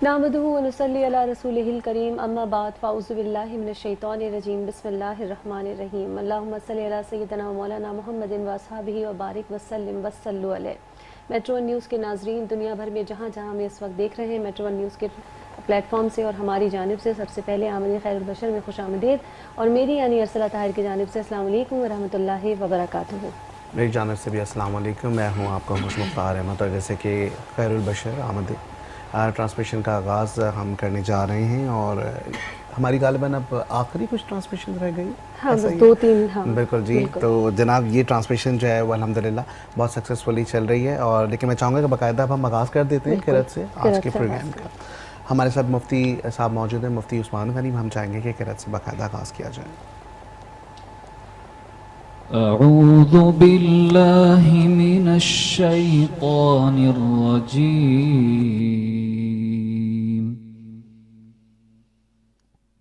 نحمدہ و نصلی علی رسولہ الکریم اما بعد فاعوذ باللہ من الشیطان الرجیم بسم اللہ الرحمن الرحیم اللہم صلی علی سیدنا و مولانا محمد و اصحابہ و بارک وسلم وصلوا علیہ۔ میٹرو ون نیوز کے ناظرین دنیا بھر میں جہاں جہاں ہمیں اس وقت دیکھ رہے ہیں، میٹرو ون نیوز کے پلیٹ فارم سے اور ہماری جانب سے سب سے پہلے آمدین خیر البشر میں خوش آمدید، اور میری یعنی ارسلہ طاہر کی جانب سے السلام علیکم ورحمۃ اللہ وبرکاتہ۔ میری جانب سے بھی السلام علیکم، میں ہوں آپ کا ہوسٹ مختار احمد، اور جیسے کہ خیر البشر آمد ٹرانسمیشن کا آغاز ہم کرنے جا رہے ہیں، اور ہماری غالباً اب آخری کچھ ٹرانسمیشن رہ گئی، ہاں بس 2-3 ہاں بالکل جی۔ تو جناب یہ ٹرانسمیشن جو ہے وہ الحمدللہ بہت سکسیزفلی چل رہی ہے، اور لیکن میں چاہوں گا کہ باقاعدہ اب ہم آغاز کر دیتے ہیں قرأت سے آج کے پروگرام کا۔ ہمارے ساتھ مفتی صاحب موجود ہیں، مفتی عثمان غنی، ہم چاہیں گے کہ قرأت سے باقاعدہ آغاز کیا جائے۔ اعوذ باللہ من الشیطان الرجیم،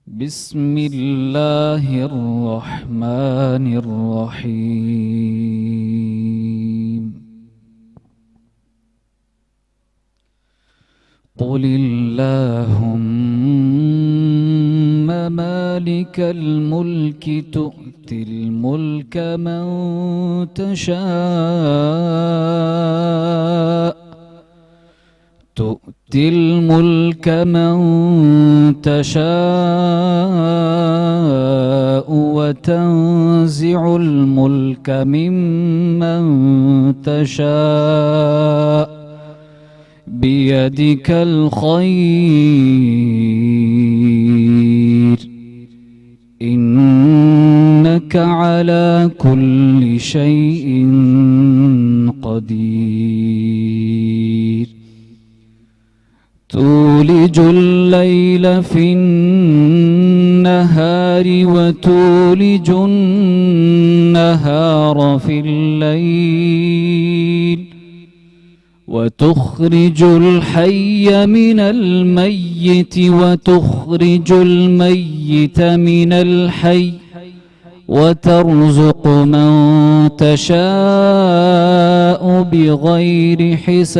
بسم اللہ الرحمن الرحیم۔ قل اللہم مالک الملک تؤتی الملک من تشاء تؤتی الملک من تشاء وتنزع الملک ممن تشاء بیدک الخیر انک علی کل شیء قدیر۔ تولج اللیل فی النہار وتولج النہار فی اللیل وتخرج الحي من الميت وتخرج الميت من الحي وترزق من تشاء بغير حساب،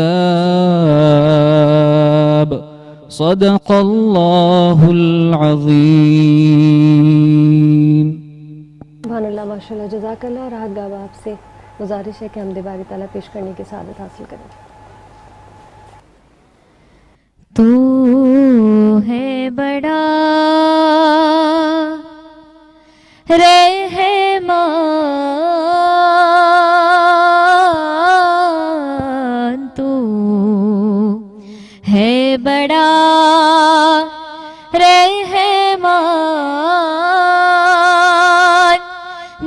صدق الله العظيم۔ سبحان اللہ، ماشاء اللہ، جزاک اللہ۔ اور راحت گاہ آپ سے گزارش ہے کہ ہم باری تعالیٰ پیش کرنے کی سعادت حاصل کریں۔ تو ہے بڑا رحمان، تو ہے بڑا رحمان،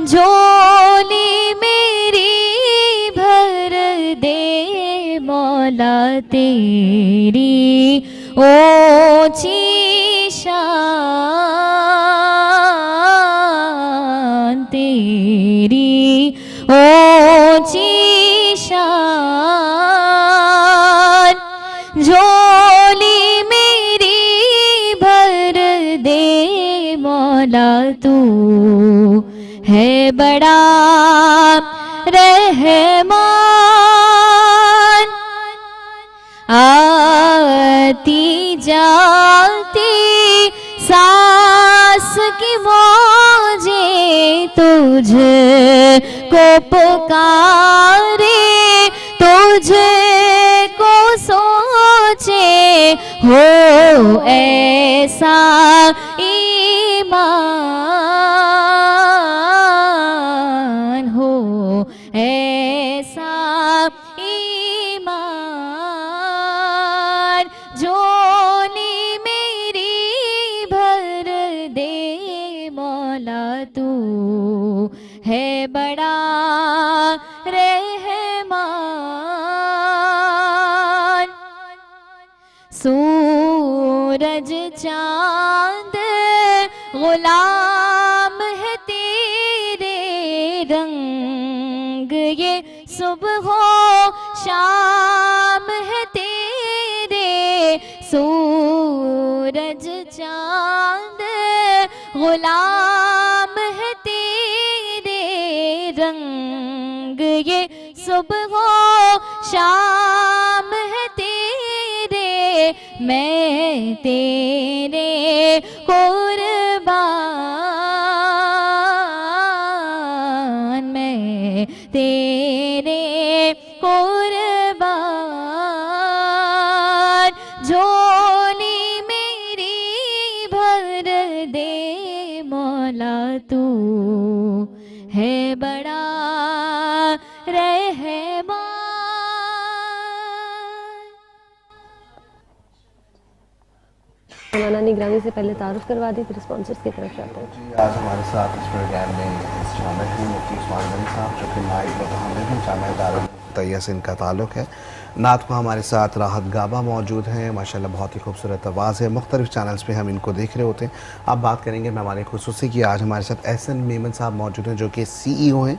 جھولی میری بھر دے مولا تیری اونچی شان، تیری اونچی شان، جھولی میری بھر دے مولا تو ہے بڑا رحمان۔ آتی جاتی سانس کی موجیں تجھ کو پکارے، تجھ کو سوچے، ہو ایسا ایمان، ہو ایسا ایمان، جھولی میری بھر دے مولا تو ہے بڑا رحمان۔ سورج چاند غلام ہے تیرے، رنگ یہ صبح و شام ہے تیرے، سورج چاند غلام ہے تیرے، رنگ یہ صبح و شام ہے تیرے، میں تیرے قربان میں تیرے قربان جھولی میری بھر دے مولا تو ہے بڑا رحمان. مولانا نگرامی سے پہلے تعارف کروا دی پھر اسپانسرز کی طرف جاتے ہیں. جی آج ہمارے ساتھ اس پروگرام میں اس جامع میں مفتی عثمان غنی صاحب جو کہ نائب متحمل ہیں جامعہ دارالمعتیہ سے ان کا تعلق ہے. نعت کو ہمارے ساتھ راحت گابا موجود ہیں, ماشاءاللہ بہت ہی خوبصورت آواز ہے. مختلف چینلز پہ ہم ان کو دیکھ رہے ہوتے ہیں. آپ بات کریں گے مہمان خصوصی کی. آج ہمارے ساتھ احسن میمن صاحب موجود ہیں جو کہ سی ای او ہیں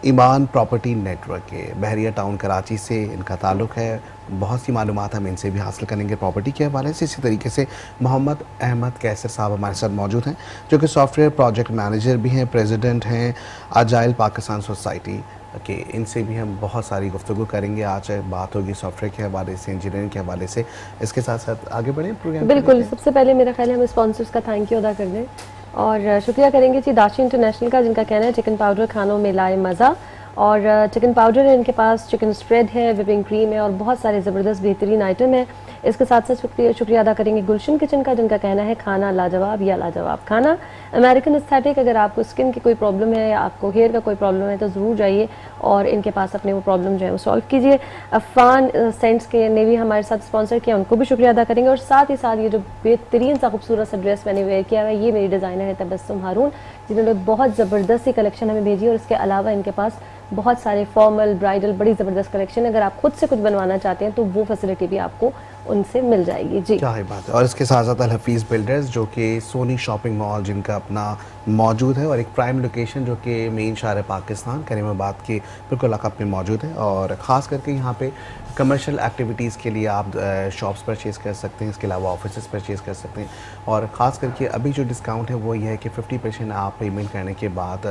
ایمان پراپرٹی نیٹ ورک کے. بحریہ ٹاؤن کراچی سے ان کا تعلق ہے. بہت سی معلومات ہم ان سے بھی حاصل کریں گے پراپرٹی کے حوالے سے. اسی طریقے سے محمد احمد کیسر صاحب ہمارے ساتھ موجود ہیں جو کہ سافٹ ویئر پروجیکٹ مینیجر بھی ہیں, پریزیڈنٹ ہیں آجائل پاکستان سوسائٹی کہ ان سے بھی ہم بہت ساری گفتگو کریں گے. آج بات ہوگی سافٹ ویئر کے حوالے سے, انجینئرنگ کے حوالے سے. اس کے ساتھ ساتھ آگے بڑھیں پروگرام. بالکل, سب سے پہلے میرا خیال ہے ہم اسپانسرز کا تھینک یو ادا کر دیں اور شکریہ کریں گے جی داشی انٹرنیشنل کا, جن کا کہنا ہے چکن پاؤڈر کھانوں میں لائے مزہ. اور چکن پاؤڈر ہے ان کے پاس, چکن اسپریڈ ہے, وپنگ کریم ہے اور بہت سارے زبردست بہترین آئٹم ہیں. اس کے ساتھ ساتھ شکریہ ادا کریں گے گلشن کچن کا, جن کا کہنا ہے کھانا لاجواب یا لاجواب کھانا. امریکن استھیٹک, اگر آپ کو اسکن کی کوئی پرابلم ہے یا آپ کو ہیئر کا کوئی پرابلم ہے تو ضرور جائیے اور ان کے پاس اپنے وہ پرابلم جو ہے وہ سالو کیجیے. عفان سینٹس کے نے بھی ہمارے ساتھ اسپانسر کیا, ان کو بھی شکریہ ادا کریں گے. اور ساتھ ہی ساتھ یہ جو بہترین سا خوبصورت سا ڈریس میں نے ویئر کیا ہے یہ میری ڈیزائنر ہے تبسم ہارون, جنہوں نے بہت زبردست سی کلیکشن ہمیں بھیجی. اور اس کے علاوہ ان کے پاس بہت سارے فارمل برائڈل بڑی زبردست کلیکشن. اگر آپ خود سے کچھ بنوانا چاہتے ہیں تو وہ فیسلٹی بھی آپ کو ان سے مل جائے گی. جی کیا ہی بات ہے. اور اس کے ساتھ ساتھ الحفیظ بلڈرز جو کہ سونی شاپنگ مال جن کا اپنا موجود ہے اور ایک پرائم لوکیشن جو کہ مین شہر پاکستان کریم آباد کے بالکل علاقہ میں موجود ہے. اور خاص کر کے یہاں پہ کمرشل ایکٹیویٹیز کے لیے آپ شاپس پرچیز کر سکتے ہیں, اس کے علاوہ آفیسز پرچیز کر سکتے ہیں. اور خاص کر کے ابھی جو ڈسکاؤنٹ ہے وہ یہ ہے کہ 50% آپ پیمنٹ کرنے کے بعد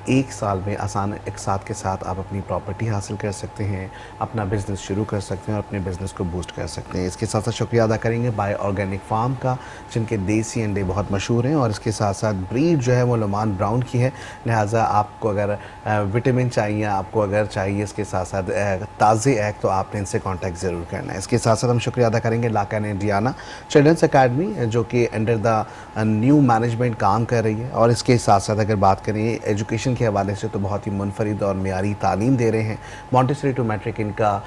1 سال میں آسان اقساط کے ساتھ آپ اپنی پراپرٹی حاصل کر سکتے ہیں, اپنا بزنس شروع کر سکتے ہیں اور اپنے بزنس کو بوسٹ کر سکتے ہیں. اس کے ساتھ ساتھ شکریہ ادا کریں گے بائی آرگینک فارم کا, جن کے دیسی انڈے بہت مشہور ہیں. اور اس کے ساتھ ساتھ بریڈ جو ہے وہ لومان براؤن کی ہے, لہٰذا آپ کو اگر وٹامن چاہیے, آپ کو اگر چاہیے اس کے ساتھ ساتھ تازے ایگ, تو آپ نے ان سے کانٹیکٹ ضرور کرنا ہے. اس کے ساتھ ساتھ ہم شکریہ ادا کریں گے لاکان انڈیانا چلڈرنس اکیڈمی جو کہ انڈر دا نیو مینجمنٹ کام کر رہی ہے. اور اس کے ساتھ ساتھ اگر بات کریں ایجوکیشن کے حوالے سے تو بہت ہی منفرد اور معیاری تعلیم دے رہے ہیں. مونٹیسری ٹو میٹرک ان کا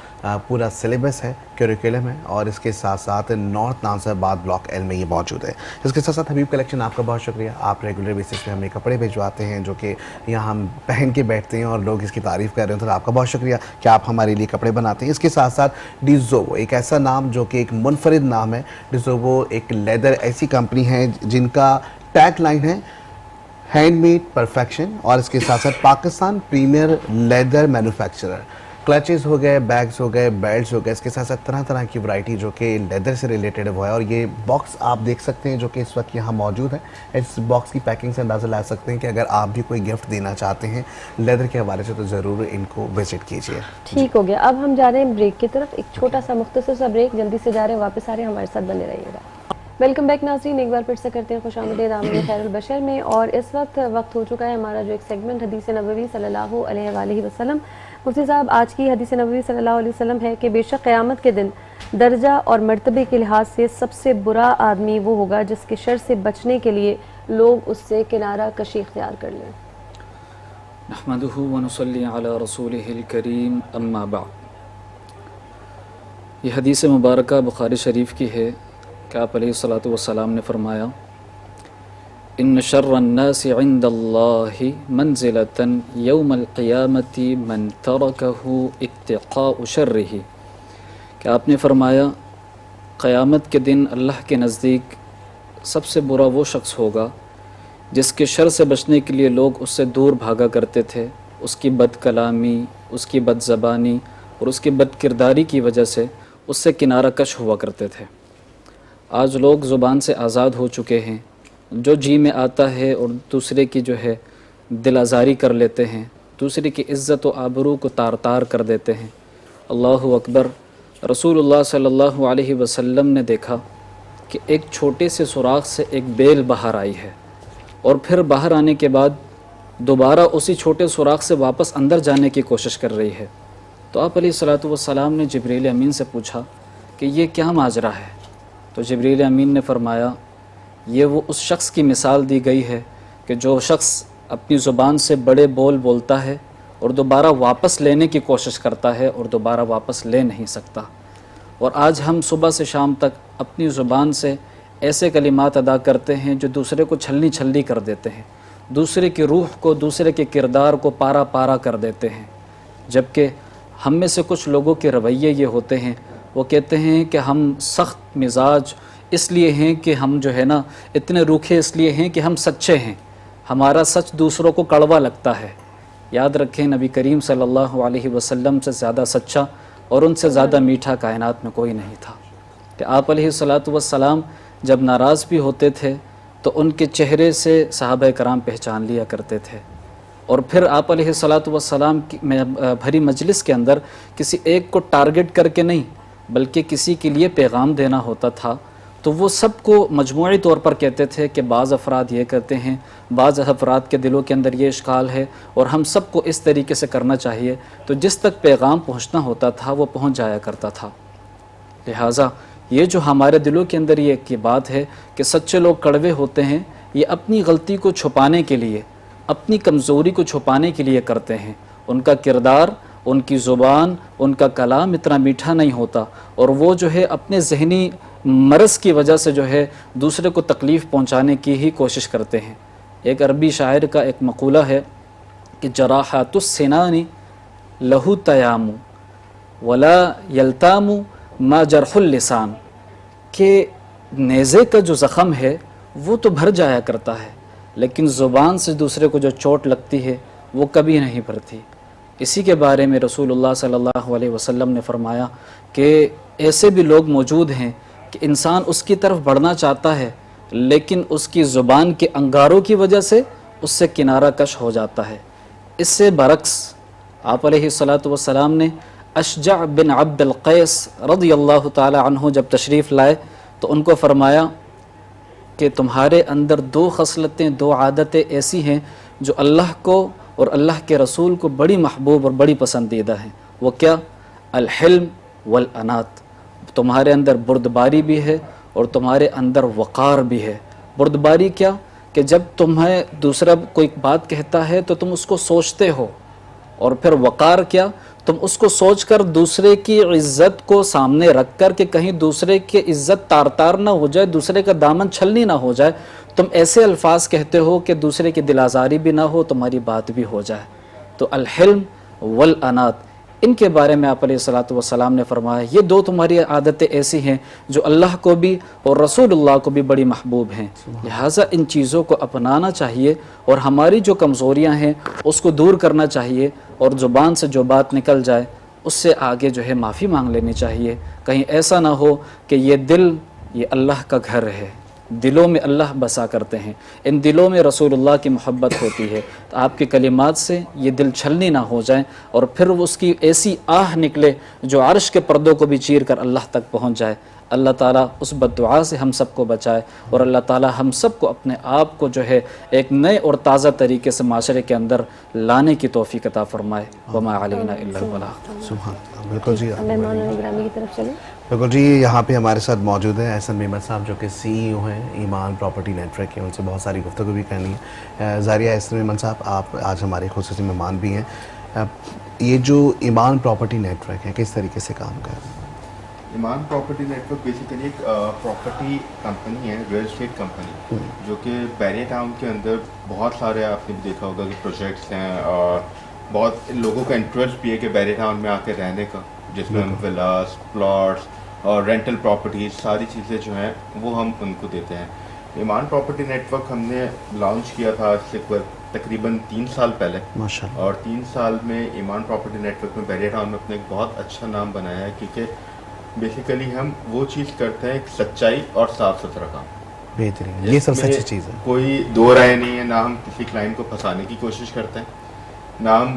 پورا سلیبس ہے, کیریکولم ہے. اور اس کے ساتھ ساتھ نارتھ نانسر آباد بلاک ایل میں یہ موجود ہے. اس کے ساتھ ساتھ حبیب کلیکشن آپ کا بہت شکریہ. آپ ریگولر بیسس پہ ہمیں کپڑے بھجواتے ہیں جو کہ یہاں ہم پہن کے بیٹھتے ہیں اور لوگ اس کی تعریف کر رہے ہیں, تو آپ کا بہت شکریہ کہ آپ ہمارے لیے کپڑے بناتے ہیں. اس کے ساتھ ساتھ ڈیزوو, ایک ایسا نام جو کہ ایک منفرد نام ہے. ڈیزوو ایک لیدر ایسی کمپنی ہے جن کا ٹیگ لائن ہے ہینڈ میڈ پرفیکشن. اور اس کے ساتھ ساتھ Pakistan premiere leather manufacturer. Clutches ہو گئے, بیگز ہو گئے, بیلٹس ہو گئے, اس کے ساتھ ساتھ طرح طرح کی ورائٹی جو کہ لیدر سے ریلیٹڈ وہ ہے. اور یہ باکس آپ دیکھ سکتے ہیں جو کہ اس وقت یہاں موجود ہے. اس باکس کی پیکنگ سے اندازہ لا سکتے ہیں کہ اگر آپ بھی کوئی گفٹ دینا چاہتے ہیں لیدر کے حوالے سے تو ضرور ان کو وزٹ کیجیے. ٹھیک ہو گیا, اب ہم جا رہے ہیں بریک کی طرف. ایک چھوٹا سا مختصر سا بریک, جلدی سے جا رہے ہیں, واپس آ رہے ہیں, ہمارے ساتھ بنے رہیے گا. ویلکم بیک ناظرین, ایک بار پھر سے کرتے ہیں خوش آمدید عامر خیر البشر میں. اور اس وقت ہو چکا ہے ہمارا جو ایک سیگمنٹ حدیث نبوی صلی اللہ علیہ وآلہ وسلم. مفتی صاحب, آج کی حدیث نبوی صلی اللہ علیہ وسلم ہے کہ بے شک قیامت کے دن درجہ اور مرتبے کے لحاظ سے سب سے برا آدمی وہ ہوگا جس کے شر سے بچنے کے لیے لوگ اس سے کنارہ کشی اختیار کر لیں. نحمدہ ونصلی علی رسولہ الکریم, اما بعد. یہ حدیث مبارکہ بخاری شریف کی ہے کہ آپ علیہ الصلاۃ والسلام نے فرمایا, ان شر الناس عند اللہ منزلۃ یوم القیامۃ من ترکہ اتقاء شرہ, کہ آپ نے فرمایا قیامت کے دن اللہ کے نزدیک سب سے برا وہ شخص ہوگا جس کے شر سے بچنے کے لیے لوگ اس سے دور بھاگا کرتے تھے. اس کی بد کلامی, اس کی بد زبانی اور اس کی بد کرداری کی وجہ سے اس سے کنارہ کش ہوا کرتے تھے. آج لوگ زبان سے آزاد ہو چکے ہیں, جو جی میں آتا ہے اور دوسرے کی جو ہے دل آزاری کر لیتے ہیں, دوسرے کی عزت و آبرو کو تار تار کر دیتے ہیں. اللہ اکبر, رسول اللہ صلی اللہ علیہ وسلم نے دیکھا کہ ایک چھوٹے سے سوراخ سے ایک بیل باہر آئی ہے اور پھر باہر آنے کے بعد دوبارہ اسی چھوٹے سوراخ سے واپس اندر جانے کی کوشش کر رہی ہے. تو آپ علیہ الصلوۃ والسلام نے جبریل امین سے پوچھا کہ یہ کیا ماجرا ہے؟ تو جبریل امین نے فرمایا یہ وہ اس شخص کی مثال دی گئی ہے کہ جو شخص اپنی زبان سے بڑے بول بولتا ہے اور دوبارہ واپس لینے کی کوشش کرتا ہے اور دوبارہ واپس لے نہیں سکتا. اور آج ہم صبح سے شام تک اپنی زبان سے ایسے کلمات ادا کرتے ہیں جو دوسرے کو چھلنی چھلنی کر دیتے ہیں، دوسرے کی روح کو، دوسرے کے کردار کو پارا پارا کر دیتے ہیں. جبکہ ہم میں سے کچھ لوگوں کے رویے یہ ہوتے ہیں، وہ کہتے ہیں کہ ہم سخت مزاج اس لیے ہیں کہ ہم جو ہے نا اتنے روکھے اس لیے ہیں کہ ہم سچے ہیں، ہمارا سچ دوسروں کو کڑوا لگتا ہے. یاد رکھیں نبی کریم صلی اللہ علیہ وسلم سے زیادہ سچا اور ان سے زیادہ میٹھا کائنات میں کوئی نہیں تھا. کہ آپ علیہ الصلوۃ والسلام جب ناراض بھی ہوتے تھے تو ان کے چہرے سے صحابہ کرام پہچان لیا کرتے تھے. اور پھر آپ علیہ الصلوۃ والسلام کی بھری مجلس کے اندر کسی ایک کو ٹارگٹ کر کے نہیں بلکہ کسی کے لیے پیغام دینا ہوتا تھا تو وہ سب کو مجموعی طور پر کہتے تھے کہ بعض افراد یہ کرتے ہیں، بعض افراد کے دلوں کے اندر یہ اشکال ہے اور ہم سب کو اس طریقے سے کرنا چاہیے. تو جس تک پیغام پہنچنا ہوتا تھا وہ پہنچ جایا کرتا تھا. لہٰذا یہ جو ہمارے دلوں کے اندر یہ ایک بات ہے کہ سچے لوگ کڑوے ہوتے ہیں، یہ اپنی غلطی کو چھپانے کے لیے، اپنی کمزوری کو چھپانے کے لیے کرتے ہیں. ان کا کردار، ان کی زبان، ان کا کلام اتنا میٹھا نہیں ہوتا اور وہ جو ہے اپنے ذہنی مرض کی وجہ سے جو ہے دوسرے کو تکلیف پہنچانے کی ہی کوشش کرتے ہیں. ایک عربی شاعر کا ایک مقولہ ہے کہ جراحات السنان لہو تیام ولا یلتام ما جرح اللسان، کہ نیزے کا جو زخم ہے وہ تو بھر جایا کرتا ہے لیکن زبان سے دوسرے کو جو چوٹ لگتی ہے وہ کبھی نہیں بھرتی. اسی کے بارے میں رسول اللہ صلی اللہ علیہ وسلم نے فرمایا کہ ایسے بھی لوگ موجود ہیں کہ انسان اس کی طرف بڑھنا چاہتا ہے لیکن اس کی زبان کے انگاروں کی وجہ سے اس سے کنارہ کش ہو جاتا ہے. اس سے برعکس آپ علیہ الصلوۃ والسلام نے اشجع بن عبد القیس رضی اللہ تعالی عنہ جب تشریف لائے تو ان کو فرمایا کہ تمہارے اندر دو خصلتیں، دو عادتیں ایسی ہیں جو اللہ کو اور اللہ کے رسول کو بڑی محبوب اور بڑی پسندیدہ ہیں. وہ کیا؟ الحلم والانات. تمہارے اندر بردباری بھی ہے اور تمہارے اندر وقار بھی ہے. بردباری کیا؟ کہ جب تمہیں دوسرا کوئی بات کہتا ہے تو تم اس کو سوچتے ہو، اور پھر وقار کیا؟ تم اس کو سوچ کر دوسرے کی عزت کو سامنے رکھ کر کہ کہیں دوسرے کی عزت تار تار نہ ہو جائے، دوسرے کا دامن چھلنی نہ ہو جائے، تم ایسے الفاظ کہتے ہو کہ دوسرے کی دل آزاری بھی نہ ہو، تمہاری بات بھی ہو جائے. تو الحلم والانات، ان کے بارے میں آپ علیہ الصلوۃ والسلام نے فرمایا یہ دو تمہاری عادتیں ایسی ہیں جو اللہ کو بھی اور رسول اللہ کو بھی بڑی محبوب ہیں. لہٰذا ان چیزوں کو اپنانا چاہیے اور ہماری جو کمزوریاں ہیں اس کو دور کرنا چاہیے، اور زبان سے جو بات نکل جائے اس سے آگے جو ہے معافی مانگ لینی چاہیے. کہیں ایسا نہ ہو کہ یہ دل یہ اللہ کا گھر ہے، دلوں میں اللہ بسا کرتے ہیں، ان دلوں میں رسول اللہ کی محبت ہوتی ہے. تو آپ کے کلمات سے یہ دل چھلنی نہ ہو جائیں اور پھر اس کی ایسی آہ نکلے جو عرش کے پردوں کو بھی چیر کر اللہ تک پہنچ جائے. اللہ تعالیٰ اس بد دعا سے ہم سب کو بچائے اور اللہ تعالیٰ ہم سب کو اپنے آپ کو جو ہے ایک نئے اور تازہ طریقے سے معاشرے کے اندر لانے کی توفیق عطا فرمائے. وما علینا الا البلاغ. سبحان اللہ. بالکل جی، مہمان گرامی کی طرف چلیں. بالکل جی. یہاں پہ ہمارے ساتھ موجود ہیں احسن میمن صاحب جو کہ CEO ہیں ایمان پراپرٹی نیٹ ورک کے. ان سے بہت ساری گفتگو بھی کرنی ہے. زاریہ احسن میمن صاحب، آپ آج ہمارے خصوصی مہمان بھی ہیں. یہ جو ایمان پراپرٹی نیٹ ورک ہے کس طریقے سے کام کر رہے ہیں؟ ایمان پراپرٹی نیٹ ورک بیسیکلی ایک پراپرٹی کمپنی ہے، ریئل اسٹیٹ کمپنی، جو کہ بیریہ ٹاؤن کے اندر بہت سارے آپ نے دیکھا ہوگا کہ پروجیکٹس ہیں اور بہت لوگوں کا انٹرسٹ بھی ہے کہ بیریہ ٹاؤن میں آ کے رہنے کا، جس میں ہم ولاس، پلاٹس اور رینٹل پراپرٹیز ساری چیزیں جو ہیں وہ ہم ان کو دیتے ہیں. ایمان پراپرٹی نیٹ ورک ہم نے لانچ کیا تھا اس سے تقریباً 3 سال پہلے ماشاءاللہ، اور 3 سال میں ایمان پراپرٹی نیٹ ورک میں بیریہ ٹاؤن میں اپنے ایک بہت اچھا نام بنایا ہے، کیونکہ بیسیکلی ہم وہ چیز کرتے ہیں ایک سچائی اور صاف ستھرا کام. بہترین، یہ سب سے اچھی چیز ہے. کوئی دو رائے نہیں ہے، نہ ہم کسی کلائنٹ کو پھنسانے کی کوشش کرتے ہیں، نہ ہم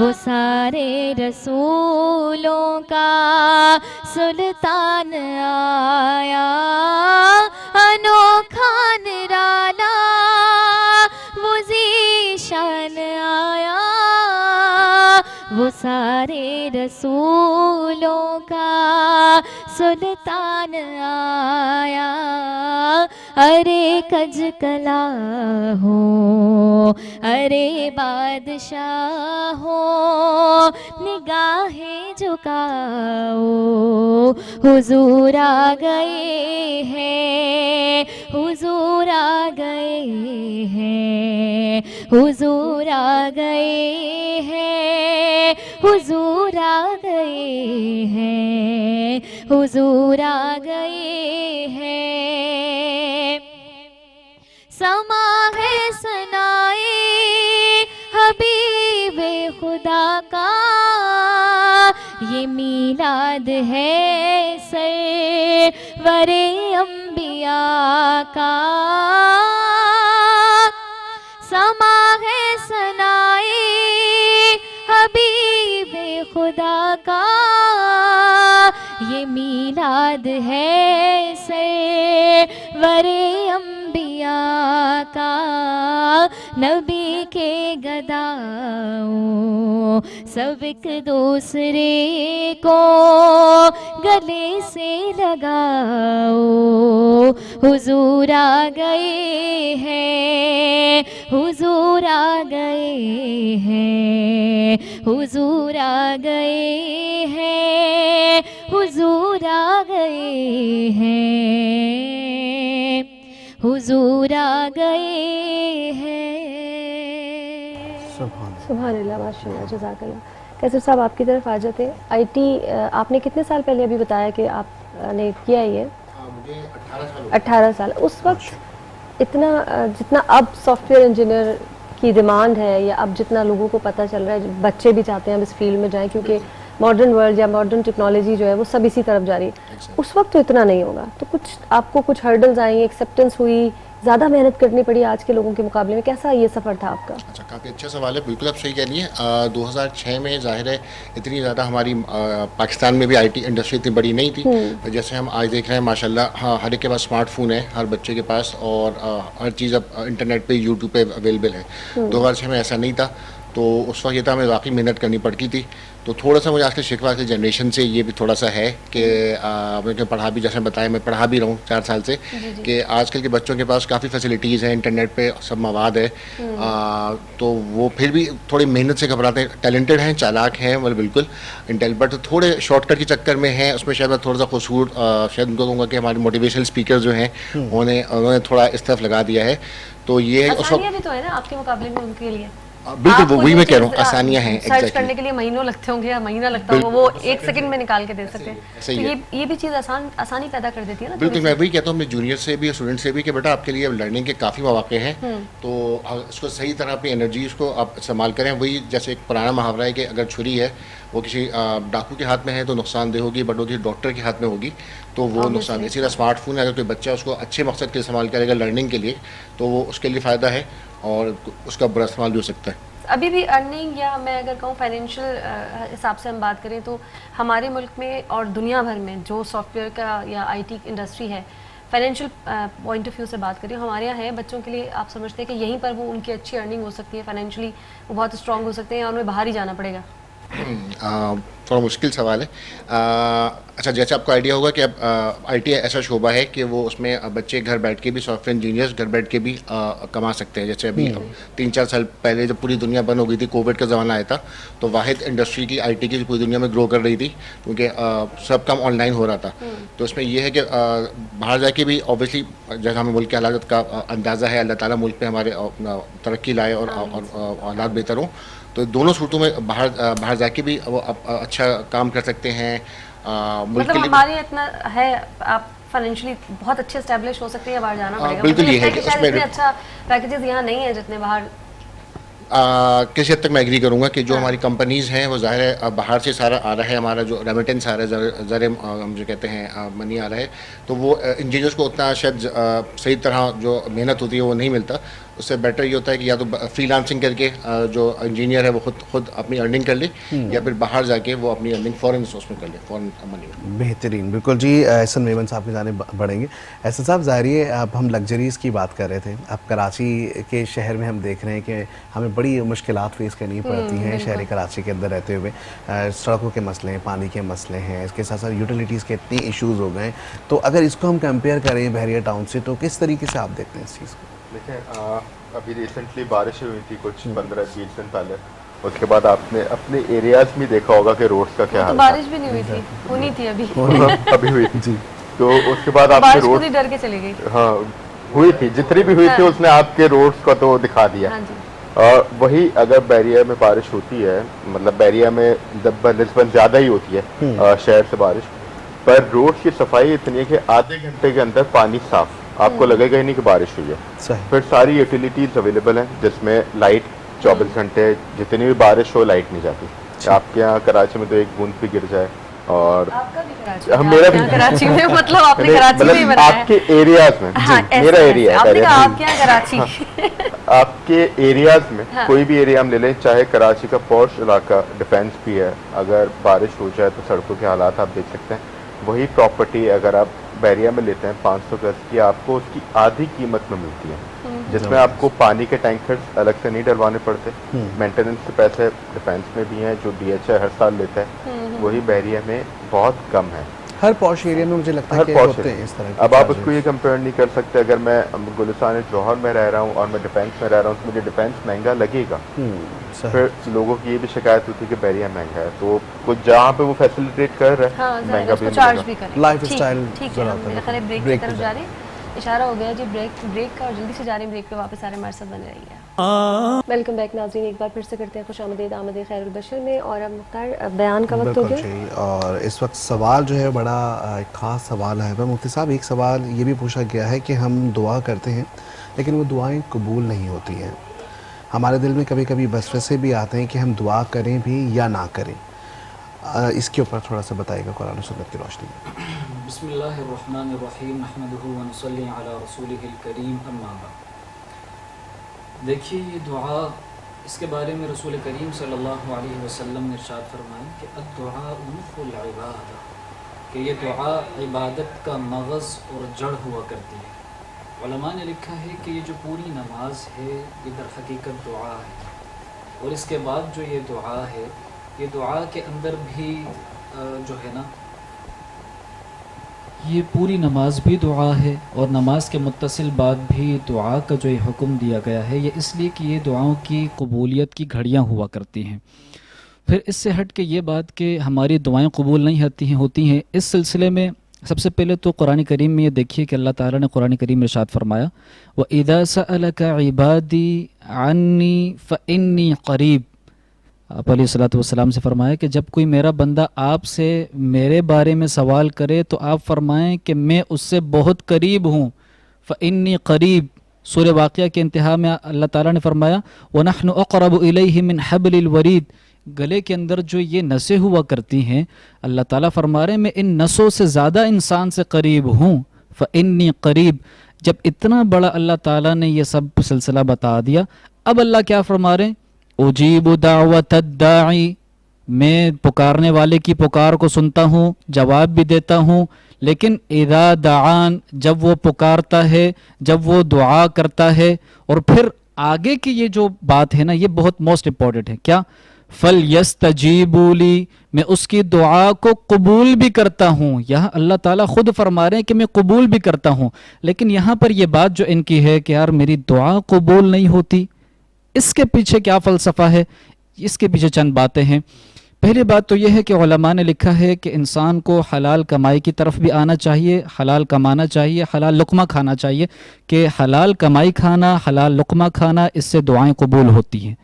وہ سارے رسولوں کا سلطان آیا، انوکھا نرالا وہ ذیشان آیا، وہ سارے رسولوں کا سلطان آیا، ارے کج کلا ہو ارے بادشاہ ہو، نگاہیں جھکاؤ حضور آ گئے ہیں، حضور آ گئے ہیں، حضور آ گئے ہیں، حضور آ گئے ہیں، حضور آ گئے ہیں۔ سما ہے ثنائے حبیب خدا کا، یہ میلاد ہے سرور انبیاء کا، سما ہے ثنائے حبیب خدا کا، یہ میلاد ہے سرور انبیاء کا، نبی کے گداؤں سب ایک دوسرے کو گلے سے لگاؤ، حضور آ گئے ہیں، حضور آ گئے ہیں، حضور آ گئے ہیں، حضور آ گئے ہیں، حضور آ گئے ہیں۔ سبحان اللہ، ماشاء اللہ، جزاک اللہ۔ کیسر صاحب آپ کی طرف آ جاتے ہیں، آئی ٹی آپ نے کتنے سال پہلے ابھی بتایا کہ آپ نے کیا ہے یہ؟ مجھے 18 سال 18 سال۔ اس وقت اتنا جتنا اب سافٹ ویئر انجینئر کی ڈیمانڈ ہے، یا اب جتنا لوگوں کو پتہ چل رہا ہے، بچے بھی چاہتے ہیں اب اس فیلڈ میں جائیں کیونکہ ماڈرن ورلڈ یا ماڈرن ٹیکنالوجی جو ہے وہ سب اسی طرف جا رہی ہے، اس وقت تو اتنا نہیں ہوگا، تو کچھ آپ کو کچھ ہرڈلز آئیں، ایکسیپٹنس ہوئی، زیادہ محنت کرنی پڑی آج کے لوگوں کے مقابلے میں، کیسا یہ سفر تھا آپ کا؟ اچھا، کافی اچھا سوال ہے، بالکل آپ صحیح کہہ رہی ہیں۔ 2006 میں ظاہر ہے اتنی زیادہ ہماری پاکستان میں بھی آئی ٹی انڈسٹری اتنی بڑی نہیں تھی، جیسے ہم آج دیکھ رہے ہیں ماشاء اللہ، ہاں ہر ایک کے پاس اسمارٹ فون ہے، ہر بچے کے پاس، اور ہر چیز اب انٹرنیٹ پہ یوٹیوب پہ اویلیبل ہے۔ 2006 میں ایسا نہیں تھا، تو اس وقت یہ تھا ہمیں واقعی محنت کرنی پڑتی تھی، تو تھوڑا سا مجھے آج کے شکوہ آج کی جنریشن سے یہ بھی تھوڑا سا ہے کہ میں پڑھا بھی، جیسے بتایا میں پڑھا بھی رہا ہوں 4 سال سے، کہ آج کل کے بچوں کے پاس کافی فیسلٹیز ہیں، انٹرنیٹ پہ سب مواد ہے، تو وہ پھر بھی تھوڑی محنت سے گھبراتے ہیں، ٹیلنٹڈ ہیں، چالاک ہیں، بالکل بٹ تھوڑے شارٹ کٹ کے چکر میں ہیں، اس میں شاید تھوڑا سا قصور شاید ان کو کہوں گا کہ ہمارے موٹیویشنل اسپیکر جو ہیں انہوں نے تھوڑا اس طرف لگا دیا ہے، تو یہ اس وقت بھی تو ہے نا آپ کے مقابلے میں ان کے لیے، بالکل وہی میں کہہ رہا ہوں، آسانیاں ہیں، سرچ کرنے کے لیے مہینوں لگتے ہوں گے یا مہینہ لگتا ہوگا، وہ 1 سیکنڈ میں نکال کے دے سکتے ہیں، تو یہ بھی چیز آسانی پیدا کر دیتی ہے نا۔ بالکل میں وہی کہتا ہوں اپنے جونیئر سے بھی، اسٹوڈنٹ سے بھی، کہ بیٹا آپ کے لیے لرننگ کے کافی مواقع ہیں، تو اس کو صحیح طرح اپنی انرجی اس کو آپ استعمال کریں۔ وہی جیسے ایک پرانا محاورہ ہے کہ اگر چھری ہے وہ کسی ڈاکو کے ہاتھ میں ہے تو نقصان دہ ہوگی، بٹ وہ کسی ڈاکٹر کے ہاتھ میں ہوگی تو وہ نقصان دہ۔ اسی طرح اسمارٹ فون ہے، اگر کوئی بچہ اس کو اچھے مقصد کے استعمال کرے گا لرننگ کے لیے تو وہ اس کے لیے فائدہ ہے، اور اس کا برا استعمال بھی ہو سکتا ہے۔ ابھی بھی ارننگ، یا میں اگر کہوں فائنینشیل حساب سے ہم بات کریں تو ہمارے ملک میں اور دنیا بھر میں جو سافٹ ویئر کا یا آئی ٹی انڈسٹری ہے، فائنینشیل پوائنٹ آف ویو سے بات کری ہمارے یہاں ہے بچوں کے لیے، آپ سمجھتے ہیں کہ یہیں پر وہ ان کی اچھی ارننگ ہو سکتی ہے، فائنینشلی وہ بہت اسٹرانگ ہو سکتے ہیں، یا انہیں باہر ہی جانا پڑے گا؟ تھوڑا مشکل سوال ہے۔ اچھا، جیسے آپ کو آئیڈیا ہوگا کہ اب آئی ٹی ایسا شعبہ ہے کہ وہ اس میں بچے گھر بیٹھ کے بھی، سافٹ ویئر انجینئرس گھر بیٹھ کے بھی کما سکتے ہیں۔ جیسے ابھی 3-4 سال پہلے جب پوری دنیا بند ہو گئی تھی، کووڈ کا زمانہ آیا تھا، تو واحد انڈسٹری کی آئی ٹی کی پوری دنیا میں گرو کر رہی تھی، کیونکہ سب کام آن لائن ہو رہا تھا۔ تو اس میں یہ ہے کہ باہر جا کے بھی اوبیسلی جیسے ہمیں ملک کے حالات کا اندازہ ہے، اللہ تعالیٰ ملک پہ ہمارے ترقی لائے اور حالات بہتر ہوں، تو دونوں صورتوں میں باہر جا کے بھی وہ اچھا کام کر سکتے ہیں۔ مطلب ہمارے اتنا ہے، آپ فائنینشلی بہت اچھے اسٹیبلش ہو سکتے ہیں یا باہر جانا پڑے گا؟ بالکل یہ ہے کہ شاید اتنے اچھا پیکیجز یہاں نہیں ہیں جتنے باہر۔ کسی حد تک میں ایگری کروں گا کہ جو ہماری کمپنیز ہیں وہ ظاہر ہے باہر سے سارا آ رہا ہے، ہمارا جو ریمیٹنس آ رہا ہے، زر ہم جو کہتے ہیں منی آ رہا ہے، تو وہ انجینئرس کو اتنا شاید صحیح طرح جو محنت ہوتی ہے وہ نہیں ملتا۔ اس سے بیٹر یہ ہوتا ہے کہ یا تو فری لانسنگ کر کے جو انجینئر ہے وہ خود اپنی ارننگ کر لے یا پھر باہر جا کے وہ اپنی ارننگ فوراً اس میں کر لے فوراً منی. بہترین. بالکل جی. احسن میمن صاحب کی جانب بڑھیں گے. احسن صاحب ظاہر ہے اب ہم لگژریز کی بات کر رہے تھے. اب کراچی کے شہر میں ہم دیکھ رہے ہیں کہ ہمیں بڑی مشکلات فیس کرنی پڑتی ہیں شہری کراچی کے اندر رہتے ہوئے. سڑکوں کے مسئلے ہیں, پانی کے مسئلے ہیں, اس کے ساتھ ساتھ یوٹیلیٹیز کے اتنے ایشوز ہو گئے ہیں. تو اگر اس کو ہم کمپیئر کریں بحریہ ٹاؤن سے تو کس طریقے سے آپ دیکھتے ہیں اس چیز کو؟ دیکھیں ابھی ریسنٹلی بارشیں ہوئی تھی کچھ 15-20 دن پہلے, اس کے بعد آپ نے اپنے ایریاز میں دیکھا ہوگا کہ روڈز کا کیا حال تھا. بارش بھی نہیں ہوئی تھی, ہونی تھی ابھی ابھی ہوئی تھی. تو اس کے بعد آپ کے روڈ ڈر کے چلی گئی. ہاں ہوئی تھی, جتنی بھی ہوئی تھی اس نے آپ کے روڈز کو تو دکھا دیا. اور وہی اگر بحریہ میں بارش ہوتی ہے, مطلب بحریہ میں نسبت زیادہ ہی ہوتی ہے شہر سے بارش, پر روڈ کی صفائی اتنی ہے کہ آدھے گھنٹے کے اندر پانی صاف, آپ کو لگے گا ہی نہیں کہ بارش ہوئی ہے. پھر ساری یوٹیلیٹیز اویلیبل ہیں جس میں لائٹ 24 گھنٹے, جتنی بھی بارش ہو لائٹ نہیں جاتی. آپ کے یہاں کراچی میں تو ایک بوند بھی گر جائے, اور میرا بھی کراچی میں مطلب آپ نے کراچی میں ہی بنایا ہے. آپ کے ایریاز میں, میرا ایریا آپ نے کہا آپ کے یہاں کراچی, آپ کے ایریاز میں کوئی بھی ایریا ہم لے لیں, چاہے کراچی کا پوش علاقہ ڈیفینس بھی ہے, اگر بارش ہو جائے تو سڑکوں کے حالات آپ دیکھ سکتے ہیں. وہی پراپرٹی اگر آپ بحریہ میں لیتے ہیں 500 گز کی, آپ کو اس کی آدھی قیمت میں ملتی ہے, جس میں آپ کو پانی کے ٹینکرز الگ سے نہیں ڈلوانے پڑتے. مینٹیننس کے پیسے ڈیفینس میں بھی ہیں جو DHI ہر سال لیتا ہے, وہی بحریہ میں بہت کم ہے. ہر پوش ایریا میں مجھے لگتا ہے کہ ہوتے ہیں اس طرح. اب آپ اس کو یہ کمپیئر نہیں کر سکتے, اگر میں گلستان جوہر میں رہ رہا ہوں اور میں ڈیفینس میں رہ رہا ہوں تو مجھے ڈیفینس مہنگا لگے گا. پھر لوگوں کی یہ بھی شکایت ہوتی ہے کہ بحریہ مہنگا ہے, تو کچھ جہاں پہ وہ فیسیلیٹیٹ کر رہے ہیں مہنگا بھی چارج بھی کریں. لائف اسٹائل بریک کی طرف جا رہے ہیں, اشارہ ہو گیا جی بریک کا, اور جلدی سے جا رہے ہیں بریک پہ, واپس آ رہے ہیں ہمارے ساتھ بنے رہیے. ویلکم بیک ناظرین, ایک بار پھر سے کرتے ہیں خوش آمدید خیر البشر میں, اور اب مختار بیان کا وقت ہو گیا. اور اس وقت سوال جو ہے بڑا ایک خاص سوال ہے مفتی صاحب. ایک سوال یہ بھی پوچھا گیا ہے کہ ہم دعا کرتے ہیں لیکن وہ دعائیں قبول نہیں ہوتی ہیں. ہمارے دل میں کبھی کبھی وسوسے بھی آتے ہیں کہ ہم دعا کریں بھی یا نہ کریں. اس کے اوپر تھوڑا سا بتائیے گا قرآن و سنت کی روشنی میں. بسم اللہ الرحمن الرحیم, نحمدہ و نصلی علی رسولہ الکریم, اما بعد. دیکھیے یہ دعا, اس کے بارے میں رسول کریم صلی اللہ علیہ وسلم نے ارشاد فرمایا کہ الدعاء مخ العبادہ, کہ یہ دعا عبادت کا مغز اور جڑ ہوا کرتی ہے. علماء نے لکھا ہے کہ یہ جو پوری نماز ہے یہ در حقیقت دعا ہے, اور اس کے بعد جو یہ دعا ہے, یہ دعا کے اندر بھی جو ہے نا, یہ پوری نماز بھی دعا ہے, اور نماز کے متصل بعد بھی دعا کا جو یہ حکم دیا گیا ہے یہ اس لیے کہ یہ دعاؤں کی قبولیت کی گھڑیاں ہوا کرتی ہیں. پھر اس سے ہٹ کے یہ بات کہ ہماری دعائیں قبول نہیں ہوتی ہیں, اس سلسلے میں سب سے پہلے تو قرآن کریم میں یہ دیکھیے کہ اللہ تعالیٰ نے قرآن کریم میں ارشاد فرمایا وَإِذَا سَأَلَكَ عِبَادِي عَنِّي فَإِنِّي قَرِيب. آپ علیہ الصلوۃ والسلام سے فرمایا کہ جب کوئی میرا بندہ آپ سے میرے بارے میں سوال کرے تو آپ فرمائیں کہ میں اس سے بہت قریب ہوں. فَإِنِّي قَرِيب. سورہ واقعہ کے انتہا میں اللہ تعالیٰ نے فرمایا وَنَحْنُ أَقْرَبُ إِلَيْهِ مِنْ حَبْلِ الْوَرِيدِ. گلے کے اندر جو یہ نسیں ہوا کرتی ہیں, اللہ تعالیٰ فرما رہے ہیں میں ان نسوں سے زیادہ انسان سے قریب ہوں. فَإِنِّي قَرِيب. جب اتنا بڑا اللہ تعالیٰ نے یہ سب سلسلہ بتا دیا, اب اللہ کیا فرما رہے ہیں, اجیب دعوت الداعی, میں پکارنے والے کی پکار کو سنتا ہوں, جواب بھی دیتا ہوں, لیکن اذا دعان, جب وہ پکارتا ہے, جب وہ دعا کرتا ہے. اور پھر آگے کی یہ جو بات ہے نا یہ بہت موسٹ امپورٹنٹ ہے, کیا فَلْيَسْتَجِيبُوا لِي, میں اس کی دعا کو قبول بھی کرتا ہوں. یہاں اللہ تعالیٰ خود فرما رہے ہیں کہ میں قبول بھی کرتا ہوں, لیکن یہاں پر یہ بات جو ان کی ہے کہ یار میری دعا قبول نہیں ہوتی, اس کے پیچھے کیا فلسفہ ہے, اس کے پیچھے چند باتیں ہیں. پہلی بات تو یہ ہے کہ علماء نے لکھا ہے کہ انسان کو حلال کمائی کی طرف بھی آنا چاہیے, حلال کمانا چاہیے, حلال لقمہ کھانا چاہیے, کہ حلال کمائی کھانا, حلال لقمہ کھانا, اس سے دعائیں قبول ہوتی ہیں.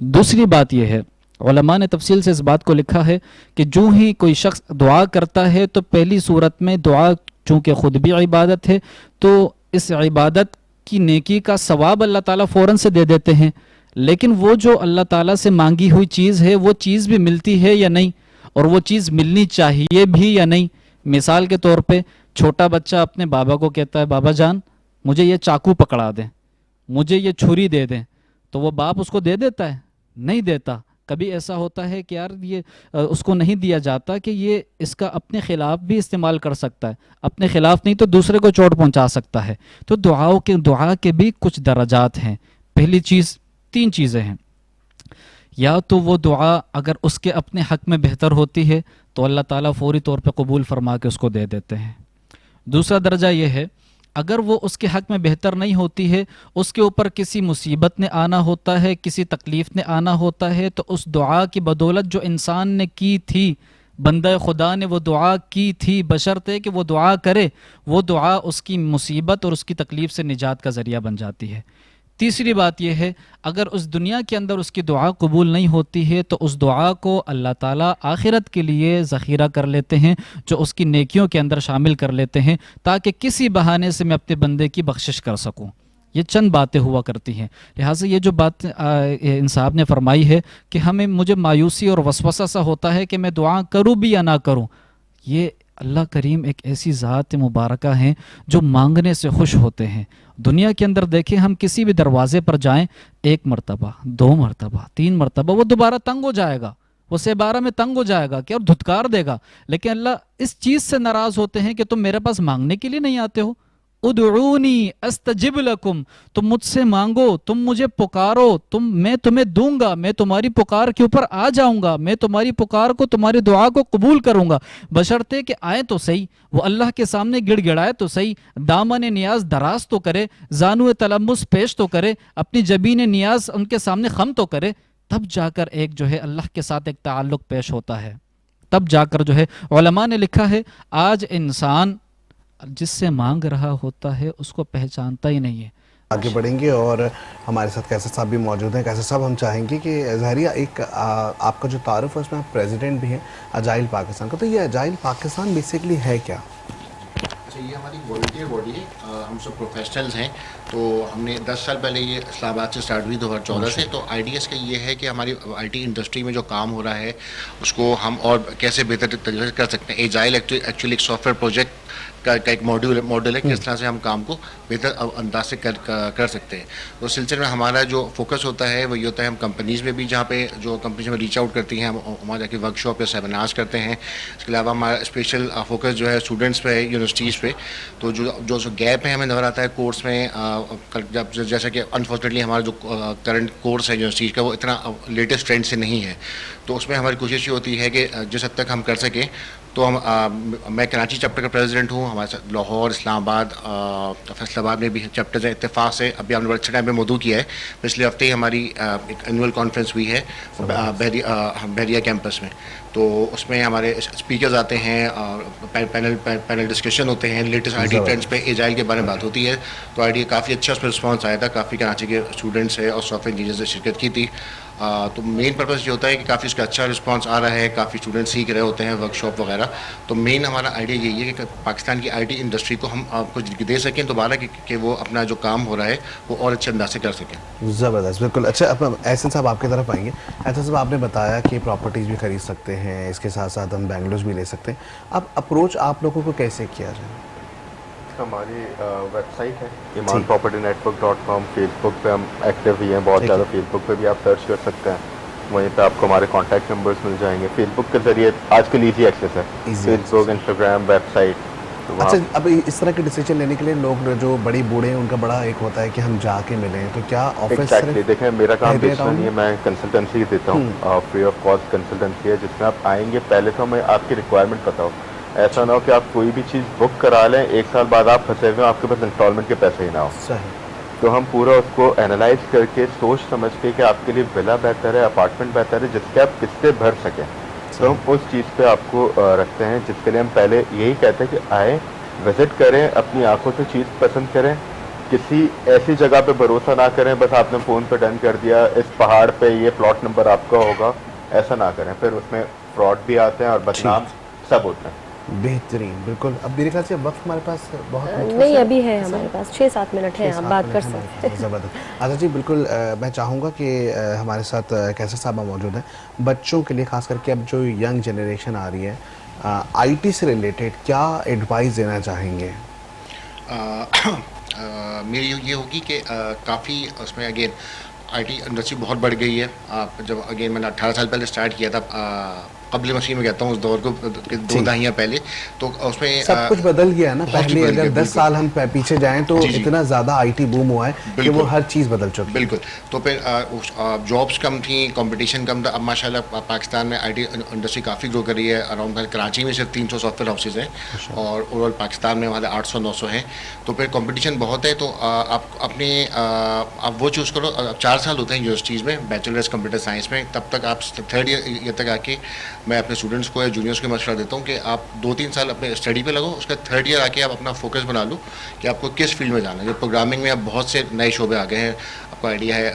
دوسری بات یہ ہے, علماء نے تفصیل سے اس بات کو لکھا ہے کہ جو ہی کوئی شخص دعا کرتا ہے تو پہلی صورت میں دعا چونکہ خود بھی عبادت ہے تو اس عبادت کی نیکی کا ثواب اللہ تعالیٰ فوراً سے دے دیتے ہیں, لیکن وہ جو اللہ تعالیٰ سے مانگی ہوئی چیز ہے وہ چیز بھی ملتی ہے یا نہیں, اور وہ چیز ملنی چاہیے بھی یا نہیں. مثال کے طور پہ چھوٹا بچہ اپنے بابا کو کہتا ہے بابا جان مجھے یہ چاقو پکڑا دیں, مجھے یہ چھری دے دیں، تو وہ باپ اس کو دے دیتا ہے؟ نہیں دیتا. کبھی ایسا ہوتا ہے کہ یار یہ اس کو نہیں دیا جاتا کہ یہ اس کا اپنے خلاف بھی استعمال کر سکتا ہے، اپنے خلاف نہیں تو دوسرے کو چوٹ پہنچا سکتا ہے. تو دعا کے بھی کچھ درجات ہیں. پہلی چیز، 3 چیزیں ہیں. یا تو وہ دعا اگر اس کے اپنے حق میں بہتر ہوتی ہے تو اللہ تعالیٰ فوری طور پہ قبول فرما کے اس کو دے دیتے ہیں. دوسرا درجہ یہ ہے اگر وہ اس کے حق میں بہتر نہیں ہوتی ہے، اس کے اوپر کسی مصیبت نے آنا ہوتا ہے، کسی تکلیف نے آنا ہوتا ہے، تو اس دعا کی بدولت جو انسان نے کی تھی، بندہ خدا نے وہ دعا کی تھی، بشرطے کہ وہ دعا کرے، وہ دعا اس کی مصیبت اور اس کی تکلیف سے نجات کا ذریعہ بن جاتی ہے. تیسری بات یہ ہے اگر اس دنیا کے اندر اس کی دعا قبول نہیں ہوتی ہے تو اس دعا کو اللہ تعالیٰ آخرت کے لیے ذخیرہ کر لیتے ہیں، جو اس کی نیکیوں کے اندر شامل کر لیتے ہیں، تاکہ کسی بہانے سے میں اپنے بندے کی بخشش کر سکوں. یہ چند باتیں ہوا کرتی ہیں. لہٰذا یہ جو بات ان صاحب نے فرمائی ہے کہ مجھے مایوسی اور وسوسہ سا ہوتا ہے کہ میں دعا کروں بھی یا نہ کروں، یہ اللہ کریم ایک ایسی ذات مبارکہ ہیں جو مانگنے سے خوش ہوتے ہیں. دنیا کے اندر دیکھیں ہم کسی بھی دروازے پر جائیں، 1 مرتبہ 2 مرتبہ 3 مرتبہ وہ دوبارہ تنگ ہو جائے گا، وہ 12 میں تنگ ہو جائے گا کہ اور دھتکار دے گا. لیکن اللہ اس چیز سے ناراض ہوتے ہیں کہ تم میرے پاس مانگنے کے لیے نہیں آتے ہو. ادعونی استجب لکم، تم مجھ سے مانگو، تم مجھے پکارو، میں تمہیں دوں گا، میں تمہاری پکار کے اوپر آ جاؤں گا، میں تمہاری پکار کو، تمہاری دعا کو قبول کروں گا، بشرطے کہ آئے تو صحیح، وہ اللہ کے سامنے گڑ گڑائے تو صحیح، دامن نیاز دراز تو کرے، زانو تلمس پیش تو کرے، اپنی جبین نیاز ان کے سامنے خم تو کرے، تب جا کر ایک جو ہے اللہ کے ساتھ ایک تعلق پیش ہوتا ہے. تب جا کر جو ہے علماء نے لکھا ہے آج انسان جس سے مانگ رہا ہوتا ہے اس کو پہچانتا ہی نہیں ہے. آگے بڑھیں گے اور ہمارے ساتھ کیسر صاحب بھی موجود ہیں. کیسر صاحب ہم چاہیں گے کہ ظاہریہ ایک آپ کا جو تعارف ہے اس میں آپ پریزیڈنٹ بھی ہیں اجائل پاکستان کا، تو یہ اجائل پاکستان بیسیکلی ہے کیا؟ اچھا، یہ ہماری والنٹیئر باڈی ہے، ہم سب پروفیشنلز ہیں. تو ہم نے 10 سال پہلے یہ اسلام آباد سے اسٹارٹ ہوئی 2014 سے. تو آئیڈیاز کا یہ ہے کہ ہماری آئی ٹی انڈسٹری میں جو کام ہو رہا ہے اس کو ہم اور کیسے بہتر طریقے سے کر سکتے ہیں. ایجائل ایکچولی ایک سافٹ ویئر پروجیکٹ کا ایک ماڈل ہے، کس طرح سے ہم کام کو بہتر انداز سے کر سکتے ہیں. تو اس سلسلے میں ہمارا جو فوکس ہوتا ہے وہ یہ ہوتا ہے ہم کمپنیز میں بھی جہاں پہ جو کمپنیز میں ریچ آؤٹ کرتی ہیں ہم وہاں جا کے ورک شاپ یا سیمینارز کرتے ہیں. اس کے علاوہ ہمارا اسپیشل فوکس جو ہے اسٹوڈنٹس پہ ہے، یونیورسٹیز پہ. تو جو گیپ ہے ہمیں نظر آتا ہے کورس میں، جیسا کہ انفارچونیٹلی ہمارا جو کرنٹ کورس ہے یونیورسٹیز کا وہ اتنا لیٹسٹ ٹرینڈ سے نہیں ہے. تو اس میں ہماری کوشش یہ ہوتی ہے کہ جس حد تک ہم کر سکیں. تو میں کراچی چیپٹر کا پریزیڈنٹ ہوں. ہمارے ساتھ لاہور، اسلام آباد، فیصل آباد میں بھی چیپٹرز ہیں. اتفاق سے ابھی ہم نے بڑے اچھے ٹائم پہ موضوع کیا ہے، پچھلے ہفتے ہی ہماری ایک اینول کانفرنس ہوئی ہے بحریہ کیمپس میں. تو اس میں ہمارے اسپیکرز آتے ہیں، پینل ڈسکشن ہوتے ہیں، لیٹسٹ آئی ٹی ٹرینڈس پہ ایجائل کے بارے میں بات ہوتی ہے. تو آئی ٹی کافی اچھا اس پہ رسپانس آیا تھا، کافی کراچی کے اسٹوڈنٹس ہیں اور سافٹ ویئر انجینئرز نے شرکت کی تھی. تو مین پرپز یہ ہوتا ہے کہ کافی اس کا اچھا رسپانس آ رہا ہے، کافی اسٹوڈنٹ سیکھ رہے ہوتے ہیں ورک شاپ وغیرہ. تو مین ہمارا آئیڈیا یہی ہے کہ پاکستان کی آئی ٹی انڈسٹری کو ہم کچھ دے سکیں دوبارہ کہ وہ اپنا جو کام ہو رہا ہے وہ اور اچھے انداز سے کر سکیں. زبردست، بالکل. اچھا، اب احسن صاحب آپ کی طرف آئیں گے. احسن صاحب آپ نے بتایا کہ پراپرٹیز بھی خرید سکتے ہیں، اس کے ساتھ ساتھ ہم بینگلورز بھی لے سکتے ہیں. اب اپروچ آپ لوگوں کو کیسے کیا جائے؟ ہماری ویب سائٹ ہے imanpropertynetwork.com. فیس بک پہ ہم ایکٹیو ہی ہیں بہت زیادہ. فیس بک پہ بھی آپ سرچ کر سکتے ہیں، وہیں پہ آپ کو ہمارے کانٹیکٹ نمبرز مل جائیں گے. فیس بک کے ذریعے آج کل ایزی ایکسیس ہے، فیس بک، انسٹاگرام، ویب سائٹ. اچھا، اب اس طرح کے ڈیسیجن لینے کے لیے لوگ جو بڑی بوڑھے ہیں ان کا بڑا ایک ہوتا ہے کہ ہم جا کے ملیں، تو کیا آفس؟ دیکھیں میرا کام بیچنا نہیں ہے، میں کنسلٹنسی دیتا ہوں، فری آف کاسٹ کنسلٹنسی ہے جس میں آپ آئیں گے. پہلے تو ہمیں آپ کی ریکوائرمنٹ پتہ ہو. ایسا نہ ہو کہ آپ کوئی بھی چیز بک کرا لیں، 1 سال بعد آپ پھنسے ہوئے آپ کے پاس انسٹالمنٹ کے پیسے ہی نہ ہو. صحیح. تو ہم پورا اس کو اینالائز کر کے سوچ سمجھ کے کہ آپ کے لیے ولا بہتر ہے، اپارٹمنٹ بہتر ہے، جس کے آپ قسطیں بھر سکیں. تو ہم اس چیز پہ آپ کو رکھتے ہیں، جس کے لیے ہم پہلے یہی کہتے ہیں کہ آئیں، وزٹ کریں، اپنی آنکھوں سے چیز پسند کریں. کسی ایسی جگہ پہ بھروسہ نہ کریں بس آپ نے فون پہ ڈن کر دیا اس پہاڑ پہ یہ پلاٹ نمبر آپ کا ہوگا، ایسا نہ کریں. پھر اس میں فراڈ بھی آتے ہیں اور بدنام سب ہوتے ہیں. بہترین، بالکل. اب میرے خیال سے وقت ہمارے پاس بہت نہیں، ابھی ہے ہمارے پاس 6-7 منٹ ہیں، آپ بات کر سکتے ہیں. زبردست. اچھا جی، بالکل. میں چاہوں گا کہ ہمارے ساتھ کیسر صاحبہ موجود ہیں. بچوں کے لیے خاص کر کے اب جو ینگ جنریشن آ رہی ہے، آئی ٹی سے ریلیٹڈ کیا ایڈوائز دینا چاہیں گے؟ میری یہ ہوگی کہ کافی اس میں اگین IT انڈسٹری بہت بڑھ گئی ہے. آپ جب اگین میں نے 18 سال پہلے اسٹارٹ کیا تھا قبل مسیح میں کہتا ہوں اس دور کو 2 دہائیاں پہلے, تو اس میں سب کچھ بدل گیا ہے نا. پہلے اگر 10 سال ہم پیچھے جائیں تو اتنا زیادہ IT بوم ہوا ہے کہ وہ ہر چیز بدل چکی ہے. بالکل. تو پھر جابس کم تھیں, کمپٹیشن کم تھا. اب ماشاءاللہ پاکستان میں IT انڈسٹری کافی گرو کر رہی ہے. اراؤنڈ کراچی میں صرف 300 سافٹ ویئر ہاؤسز ہیں اور اوور آل پاکستان میں والے 800-900 ہیں. تو پھر کمپٹیشن بہت ہے. تو آپ اپنے آپ وہ چوز کرو. 4 سال ہوتے ہیں یونیورسٹیز میں بیچلرز کمپیوٹر سائنس میں. تب تک آپ 3rd ایئر تک آ کے میں اپنے اسٹوڈنٹس کو یا جونیئرس کو مشورہ دیتا ہوں کہ آپ 2-3 سال اپنے اسٹڈی پہ لگو. اس کا 3rd ایئر آ کے آپ اپنا فوکس بنا لو کہ آپ کو کس فیلڈ میں جانا ہے. پروگرامنگ میں اب بہت سے نئے شعبے آ گئے ہیں. آپ کو آئیڈیا ہے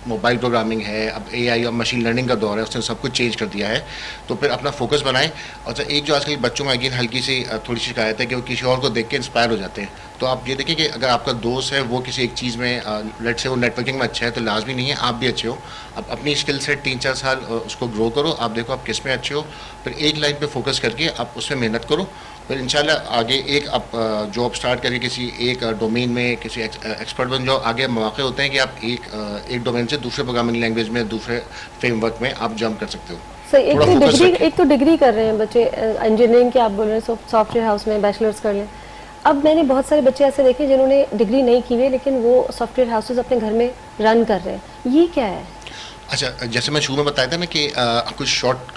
موبائل پروگرامنگ ہے, اب AI اور مشین لرننگ کا دور ہے, اس نے سب کچھ چینج کر دیا ہے. تو پھر اپنا فوکس بنائیں. اور ایک جو آج کل بچوں میں اگین ہلکی سی تھوڑی سی شکایت ہے کہ وہ کسی اور کو دیکھ کے انسپائر ہو جاتے ہیں. تو آپ یہ دیکھیں کہ اگر آپ کا دوست ہے وہ کسی ایک چیز میں لیٹ سے وہ نیٹ ورکنگ میں اچھا ہے تو لازمی نہیں ہے آپ بھی اچھے ہو. اب اپنی اسکل سیٹ 3-4 سال اس کو گرو کرو. آپ دیکھو آپ کس میں اچھے ہو, پھر ایک لائن پہ فوکس کر کے آپ اس میں محنت کرو. پھر انشاءاللہ آگے ایک آپ جاب سٹارٹ کریں کسی ایک ڈومین میں, کسی ایکسپرٹ بن جاؤ. آگے مواقع ہوتے ہیں کہ آپ ایک ڈومین سے دوسرے پروگرامنگ لینگویج میں, دوسرے فریم ورک میں آپ جمپ کر سکتے ہو. ایک تو ڈگری کر رہے ہیں بچے انجینئرنگ کی, آپ بول رہے ہیں سافٹ ویئر ہاؤس میں بیچلرز کر لیں. اب میں نے بہت سارے بچے ایسے دیکھے جنہوں نے ڈگری نہیں کی ہوئی لیکن وہ سافٹ ویئر ہاؤسز اپنے گھر میں رن کر رہے ہیں. یہ کیا ہے؟ اچھا, جیسے میں شروع میں بتایا تھا نا کہ کچھ شارٹ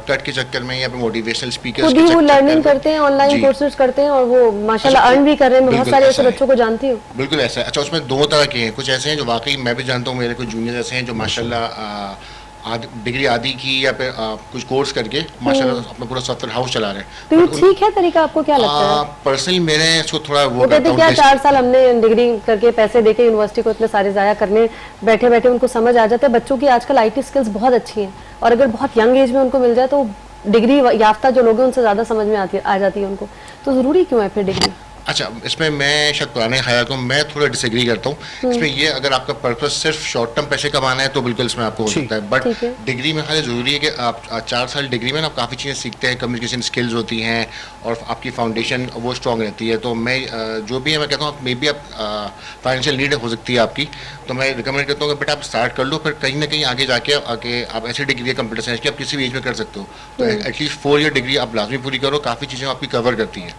کٹ کے چکر میں یا پھر موٹیویشنل اسپیکرز خود ہی وہ لرننگ کرتے ہیں, آن لائن کورسز کرتے ہیں اور وہ ماشاءاللہ ارن بھی کر رہے ہیں. بہت سارے ایسے بچوں کو جانتی ہوں. بالکل ایسا ہے. اچھا, اس میں 2 طرح کے ہیں. کچھ ایسے ہیں جو واقعی میں بھی جانتا ہوں, میرے کچھ جونیئر ایسے ہیں جو ماشاءاللہ ڈگری آدھی کی یا پھر کچھ کورس کر کے ماشاءاللہ اپنا پورا سافٹ ویئر ہاؤس چلا رہے ہیں. تو یہ ٹھیک ہے طریقہ, آپ کو کیا لگتا ہے؟ پرسنلی میرے اس کو تھوڑا وہ کہتے ہیں کیا 4 سال ہم نے ڈگری کر کے پیسے دے کے یونیورسٹی کو اتنے سارے ضائع کرنے, بیٹھے بیٹھے ان کو سمجھ آ جاتا ہے. بچوں کی آج کل IT اسکلز بہت اچھی ہیں اور اگر بہت ینگ ایج میں ان کو مل جائے تو ڈگری یافتہ جو لوگ ہیں ان سے زیادہ سمجھ میں آ جاتی ہے ان کو. تو ضروری کیوں ہے پھر ڈگری؟ اچھا, اس میں میں شاید پرانے خیال کو میں تھوڑا ڈس ایگری کرتا ہوں. اس میں یہ اگر آپ کا پرپس صرف شارٹ ٹرم پیسے کمانا ہے تو بالکل اس میں آپ کو ہو سکتا ہے. بٹ ڈگری میں خیال ضروری ہے کہ آپ 4 سال ڈگری میں آپ کافی چیزیں سیکھتے ہیں, کمیونیکیشن اسکلز ہوتی ہیں اور آپ کی فاؤنڈیشن وہ اسٹرانگ رہتی ہے. تو میں جو بھی ہے میں کہتا ہوں مے بی آپ فائنینشیل نیڈ ہو سکتی ہے آپ کی, تو میں ریکمینڈ کرتا ہوں کہ بیٹا آپ اسٹارٹ کر لو. پھر کہیں نہ کہیں آگے جا کے آپ ایسی ڈگری ہے کمپیوٹر سائنس کی آپ کسی بھی ایج میں کر سکتے ہو. تو ایٹ لیسٹ 4 ایئر ڈگری آپ لازمی پوری کرو, کافی چیزیں آپ کی کور کرتی ہیں.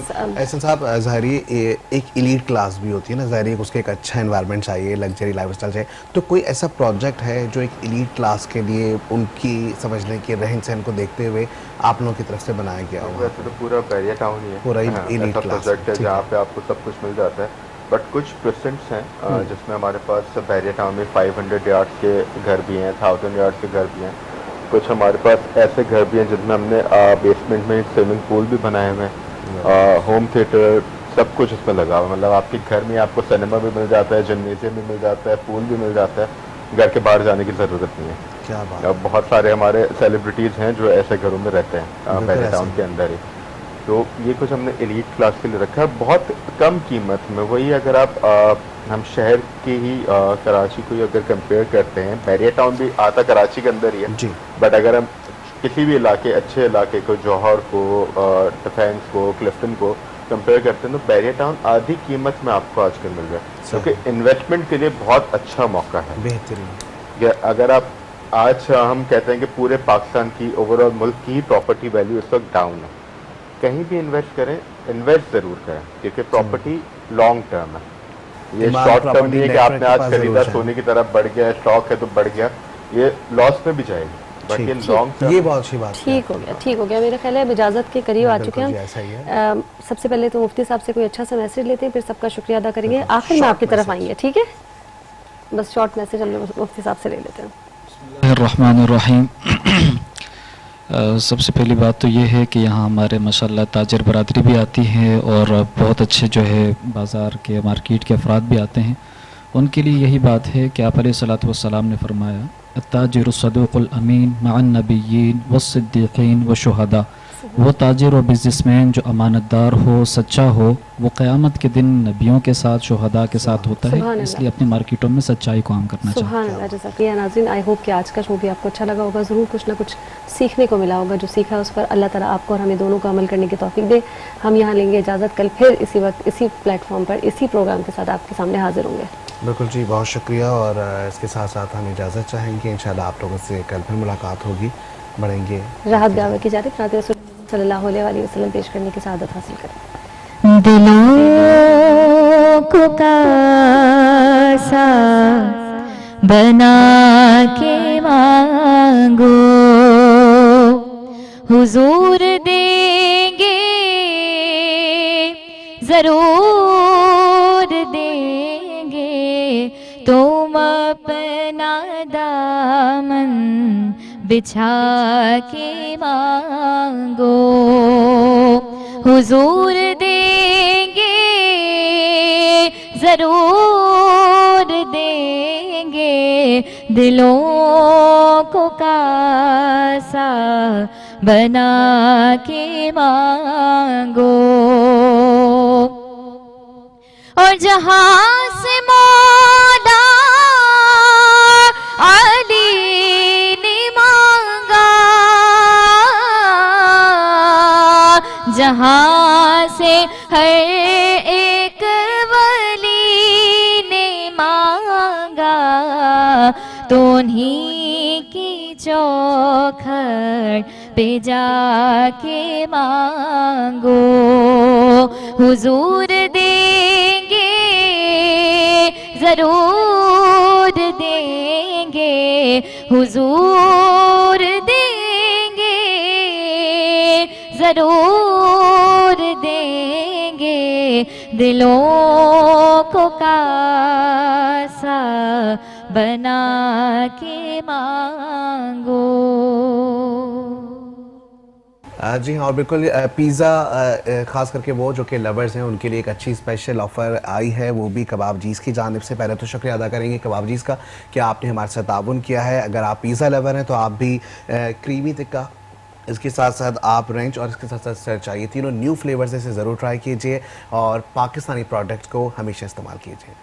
احسن صاحب, ظاہری ایک ایلیٹ کلاس بھی ہوتی ہے نا, ظاہری اس کے ایک اچھا انوائرمنٹ چاہیے, لگژری لائف اسٹائل چاہیے. تو کوئی ایسا پروجیکٹ ہے جو ایک ایلیٹ کلاس کے لیے ان کی سمجھنے کے رہن سہن کو دیکھتے ہوئے آپ لوگوں کی طرف سے بنایا گیا ہو؟ ویسے تو پورا بیریا ٹاؤن ہی ہے, پورا ایلیٹ کلاس پروجیکٹ ہے جہاں پہ آپ کو سب کچھ مل جاتا ہے. بٹ کچھ پرسنٹس ہیں جس میں ہمارے پاس بیریا ٹاؤن میں 500 یارڈس کے گھر بھی ہیں, 1000 یارڈس کے گھر بھی ہیں. کچھ ہمارے پاس ایسے گھر بھی ہیں جن میں ہم نے بیسمنٹ میں سوئمنگ پول بھی بنائے ہوئے ہیں, ہوم تھیٹر سب کچھ اس میں لگا ہوا. مطلب آپ کے گھر میں آپ کو سنیما بھی مل جاتا ہے, جمنیزیم بھی مل جاتا ہے, پول بھی مل جاتا ہے, گھر کے باہر جانے کی ضرورت نہیں ہے. کیا بات. بہت سارے ہمارے سیلیبریٹیز ہیں جو ایسے گھروں میں رہتے ہیں بیریا ٹاؤن کے اندر ہی. تو یہ کچھ ہم نے ایلیٹ کلاس کے لیے رکھا ہے بہت کم قیمت میں. وہی اگر آپ ہم شہر کی ہی کراچی کو اگر کمپیئر کرتے ہیں, بیریا ٹاؤن بھی آتا کراچی کے اندر ہی ہے, بٹ اگر ہم کسی بھی علاقے اچھے علاقے کو, جوہر کو, ڈیفینس کو, کلفٹن کو کمپیئر کرتے ہیں تو بیریا ٹاؤن آدھی قیمت میں آپ کو آج کل مل جائے, کیونکہ انویسٹمنٹ کے لیے بہت اچھا موقع ہے. بہترین. اگر آپ آج ہم کہتے ہیں کہ پورے پاکستان کی اوور آل ملک کی پراپرٹی ویلیو اس وقت ڈاؤن ہے, کہیں بھی انویسٹ کریں, انویسٹ ضرور کریں کیونکہ پراپرٹی لانگ ٹرم ہے. یہ شارٹ ٹرم نہیں ہے کہ آپ نے آج خریدا سونے کی طرف بڑھ گیا, اسٹاک ہے تو بڑھ گیا, یہ لاس میں بھی جائے گی. یہ بہت اچھی بات. ٹھیک ہو گیا میرا خیال ہے اب اجازت کے قریب آ چکے ہیں. سب سے پہلے تو مفتی صاحب سے کوئی اچھا سا میسج لیتے ہیں, پھر سب کا شکریہ ادا کریں گے, آخر میں آپ کی طرف آئیں گے. ٹھیک ہے, بس شارٹ میسج ہم مفتی صاحب سے لے لیتے ہیں. بسم اللہ الرحمن الرحیم. سب سے پہلی بات تو یہ ہے کہ یہاں ہمارے ماشاءاللہ تاجر برادری بھی آتی ہے اور بہت اچھے جو ہے بازار کے مارکیٹ کے افراد بھی آتے ہیں. ان کے لیے یہی بات ہے کہ آپ علیہ الصلوۃ والسلام نے فرمایا التاجر الصدوق الامین مع النبیین والصدیقین والشہداء وہ تاجر و بزنس مین جو امانتدار ہو, سچا ہو, وہ قیامت کے دن نبیوں کے ساتھ, شہداء کے ساتھ ہوتا ہے. سبحان اس اللہ. لیے اپنی مارکیٹوں میں سچائی کو عام کرنا چاہیے. سبحان اللہ. جزاکاللہ. ناظرین, آئی ہوپ کہ آج کا شو بھی آپ کو اچھا لگا ہوگا. ضرور کچھ نہ کچھ سیکھنے کو ملا ہوگا. جو سیکھا اس پر اللہ تعالیٰ آپ کو اور ہمیں دونوں کو عمل کرنے کی توفیق دے. ہم یہاں لیں گے اجازت. کل پھر اسی وقت اسی پلیٹ فارم پر اسی پروگرام کے ساتھ آپ کے سامنے حاضر ہوں گے. بالکل جی, بہت شکریہ. اور اس کے ساتھ ساتھ ہم اجازت چاہیں گے. انشاءاللہ آپ لوگوں سے کل پھر ملاقات ہوگی. بڑھیں گے راحت گاوے کی جانب رات رسول صلی اللہ علیہ وآلہ وسلم پیش کرنے کی سعادت حاصل کریں. دلوں کو کاسا بنا کے مانگو, حضور دیں گے, ضرور دیں گے. تم اپنا دامن بچھا کے مانگو, حضور دیں گے, ضرور دیں گے. دلوں کو کاسا بنا کے مانگو, اور جہاں سے مولا علی نے مانگا, جہاں سے ہر ایک ولی نے مانگا, تو انہیں کی چوکھٹ پہ جا کے مانگو, حضور دیں گے, ضرور دیں گے. حضور دیں گے, ضرور دیں گے. دلوں کو کاسا بنا کے مانگو. جی ہاں, اور بالکل پیزا خاص کر کے وہ جو کہ لورز ہیں ان کے لیے ایک اچھی اسپیشل آفر آئی ہے, وہ بھی کباب جیز کی جانب سے. پہلے تو شکریہ ادا کریں گے کباب جیز کا کہ آپ نے ہمارے ساتھ تعاون کیا ہے. اگر آپ پیزا لور ہیں تو آپ بھی کریمی ٹکا, اس کے ساتھ ساتھ آپ رینچ اور اس کے ساتھ ساتھ سر چاہیے, تینوں نیو فلیورز سے ضرور ٹرائی کیجئے اور پاکستانی پروڈکٹس کو ہمیشہ استعمال کیجئے.